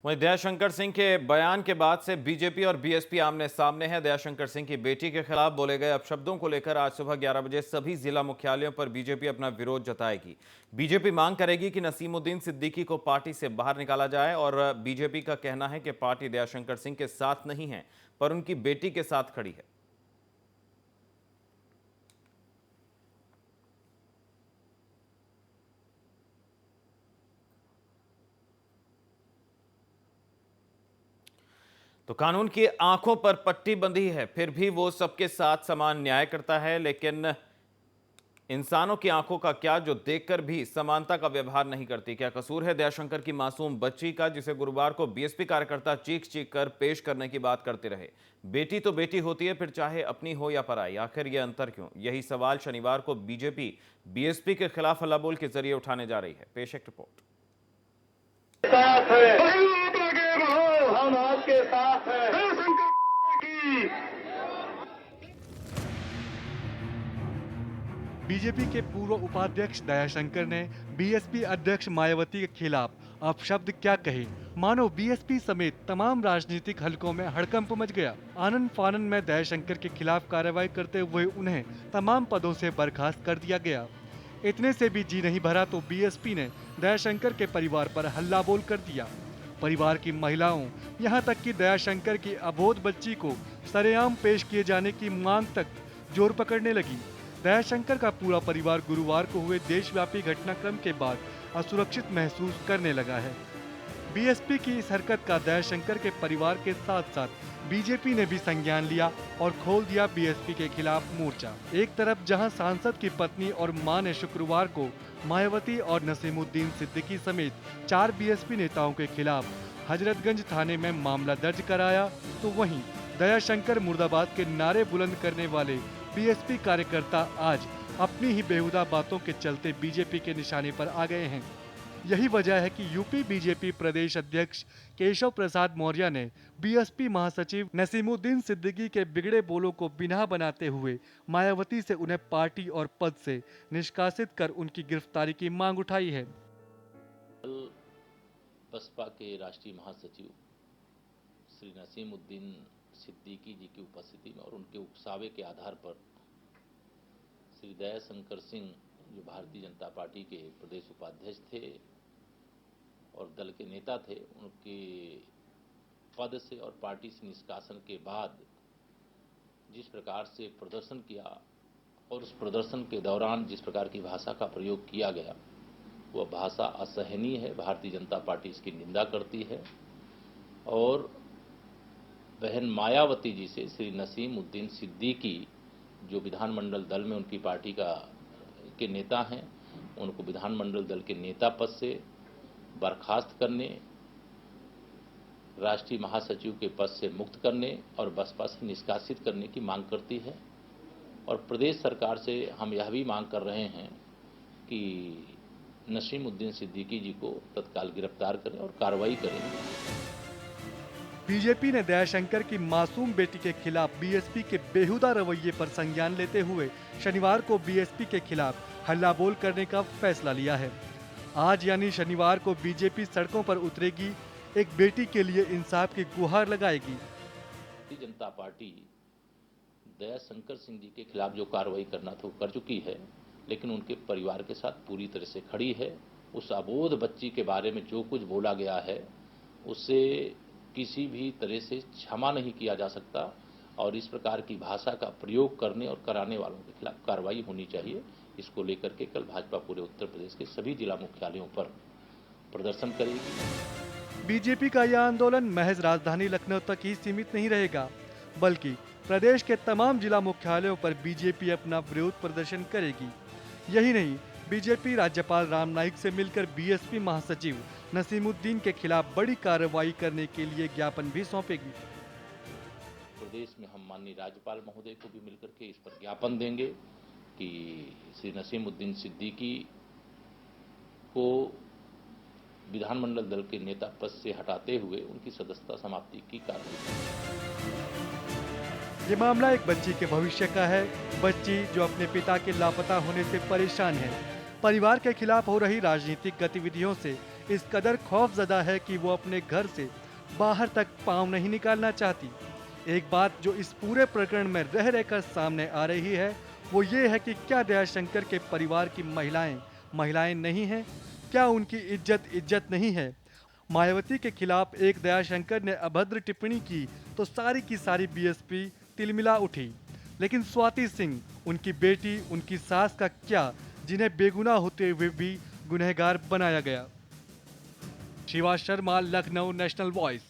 वहीं दयाशंकर सिंह के बयान के बाद से बीजेपी और बीएसपी आमने सामने हैं। दयाशंकर सिंह की बेटी के खिलाफ बोले गए अपशब्दों को लेकर आज सुबह 11 बजे सभी जिला मुख्यालयों पर बीजेपी अपना विरोध जताएगी। बीजेपी मांग करेगी कि नसीमुद्दीन सिद्दीकी को पार्टी से बाहर निकाला जाए और बीजेपी का कहना है कि पार्टी दयाशंकर सिंह के साथ नहीं है, पर उनकी बेटी के साथ खड़ी है। तो कानून की आंखों पर पट्टी बंधी है, फिर भी वो सबके साथ समान न्याय करता है। लेकिन इंसानों की आंखों का क्या, जो देखकर भी समानता का व्यवहार नहीं करती? क्या कसूर है दयाशंकर की मासूम बच्ची का, जिसे गुरुवार को बीएसपी कार्यकर्ता चीख चीख कर पेश करने की बात करते रहे? बेटी तो बेटी होती है, फिर चाहे अपनी हो या पराई। आखिर यह अंतर क्यों? यही सवाल शनिवार को बीजेपी बीएसपी के खिलाफ हल्ला बोल के जरिए उठाने जा रही है। पेश एक रिपोर्ट। साथ है, आगे बढ़ो, हम आपके साथ हैं। बीजेपी के पूर्व उपाध्यक्ष दयाशंकर ने बीएसपी अध्यक्ष मायावती के खिलाफ अपशब्द क्या कहे, मानो बीएसपी समेत तमाम राजनीतिक हलकों में हड़कंप मच गया। आनन फानन में दयाशंकर के खिलाफ कार्रवाई करते हुए उन्हें तमाम पदों से बर्खास्त कर दिया गया। इतने से भी जी नहीं भरा तो बीएसपी ने दयाशंकर के परिवार पर हल्ला बोल कर दिया। परिवार की महिलाओं, यहाँ तक कि दयाशंकर की अबोध बच्ची को सरेआम पेश किए जाने की मांग तक जोर पकड़ने लगी। दयाशंकर का पूरा परिवार गुरुवार को हुए देशव्यापी घटनाक्रम के बाद असुरक्षित महसूस करने लगा है। बीएसपी की इस हरकत का दयाशंकर के परिवार के साथ साथ बीजेपी ने भी संज्ञान लिया और खोल दिया बीएसपी के खिलाफ मोर्चा। एक तरफ जहां सांसद की पत्नी और मां ने शुक्रवार को मायावती और नसीमुद्दीन सिद्दीकी समेत 4 बीएसपी नेताओं के खिलाफ हजरतगंज थाने में मामला दर्ज कराया, तो वहीं दयाशंकर मुर्दाबाद के नारे बुलंद करने वाले बीएसपी कार्यकर्ता आज अपनी ही बेहुदा बातों के चलते बीजेपी के निशाने पर आ गए हैं। यही वजह है कि यूपी बीजेपी प्रदेश अध्यक्ष केशव प्रसाद मौर्य ने बीएसपी महासचिव नसीमुद्दीन सिद्दीकी के बिगड़े बोलों को बिना बनाते हुए मायावती से उन्हें पार्टी और पद से निष्कासित कर उनकी गिरफ्तारी की मांग उठाई है। कल बसपा के राष्ट्रीय महासचिव श्री नसीमुद्दीन सिद्दीकी जी की उपस्थिति में और उनके उकसावे के आधार पर श्री दयाशंकर सिंह, जो भारतीय जनता पार्टी के प्रदेश उपाध्यक्ष थे और दल के नेता थे, उनके पद से और पार्टी से निष्कासन के बाद जिस प्रकार से प्रदर्शन किया और उस प्रदर्शन के दौरान जिस प्रकार की भाषा का प्रयोग किया गया, वह भाषा असहनीय है। भारतीय जनता पार्टी इसकी निंदा करती है और बहन मायावती जी से श्री नसीमुद्दीन सिद्दीकी, जो विधानमंडल दल में उनकी पार्टी के नेता हैं, उनको विधानमंडल दल के नेता पद से बर्खास्त करने, राष्ट्रीय महासचिव के पद से मुक्त करने और बसपा से निष्कासित करने की मांग करती है। और प्रदेश सरकार से हम यह भी मांग कर रहे हैं कि नसीमुद्दीन सिद्दीकी जी को तत्काल गिरफ्तार करें और कार्रवाई करें। बीजेपी ने दयाशंकर की मासूम बेटी के खिलाफ बीएसपी के बेहुदा रवैये पर संज्ञान लेते हुए शनिवार को बीएसपी के खिलाफ हल्ला बोल करने का फैसला लिया है। आज यानी शनिवार को बीजेपी सड़कों पर उतरेगी, एक बेटी के लिए इंसाफ की गुहार लगाएगी। भारतीय जनता पार्टी दयाशंकर सिंह जी के खिलाफ जो कार्रवाई करना था वो कर चुकी है, लेकिन उनके परिवार के साथ पूरी तरह से खड़ी है। उस अबोध बच्ची के बारे में जो कुछ बोला गया है उससे किसी भी तरह से क्षमा नहीं किया जा सकता और इस प्रकार की भाषा का प्रयोग करने और कराने वालों के खिलाफ कार्रवाई होनी चाहिए। इसको लेकर के कल भाजपा पूरे उत्तर प्रदेश के सभी जिला मुख्यालयों पर प्रदर्शन करेगी। बीजेपी का यह आंदोलन महज राजधानी लखनऊ तक ही सीमित नहीं रहेगा, बल्कि प्रदेश के तमाम जिला मुख्यालयों पर बीजेपी अपना विरोध प्रदर्शन करेगी। यही नहीं, बीजेपी राज्यपाल राम नाईक से मिलकर बीएसपी महासचिव नसीमुद्दीन के खिलाफ बड़ी कार्रवाई करने के लिए ज्ञापन भी सौंपेगी। प्रदेश में हम माननीय राज्यपाल महोदय को भी मिलकर के इस पर ज्ञापन देंगे कि श्री नसीमुद्दीन सिद्दीकी को विधानमंडल दल के नेता पद से हटाते हुए उनकी सदस्यता समाप्ति की कार्रवाई। ये मामला एक बच्ची के भविष्य का है, बच्ची जो अपने पिता के लापता होने से परेशान है। परिवार के खिलाफ हो रही राजनीतिक गतिविधियों से इस कदर खौफजदा है कि वो अपने घर से बाहर तक पांव नहीं निकालना चाहती। एक बात जो इस पूरे प्रकरण में रह रहकर सामने आ रही है वो ये है कि क्या दयाशंकर के परिवार की महिलाएं नहीं हैं? क्या उनकी इज्जत नहीं है? मायावती के खिलाफ एक दयाशंकर ने अभद्र टिप्पणी की तो सारी की सारी बीएसपी तिलमिला उठी। लेकिन स्वाति सिंह, उनकी बेटी, उनकी सास का क्या, जिन्हें बेगुनाह होते हुए भी गुनहगार बनाया गया। Shiva Sharma, Lucknow, national voice.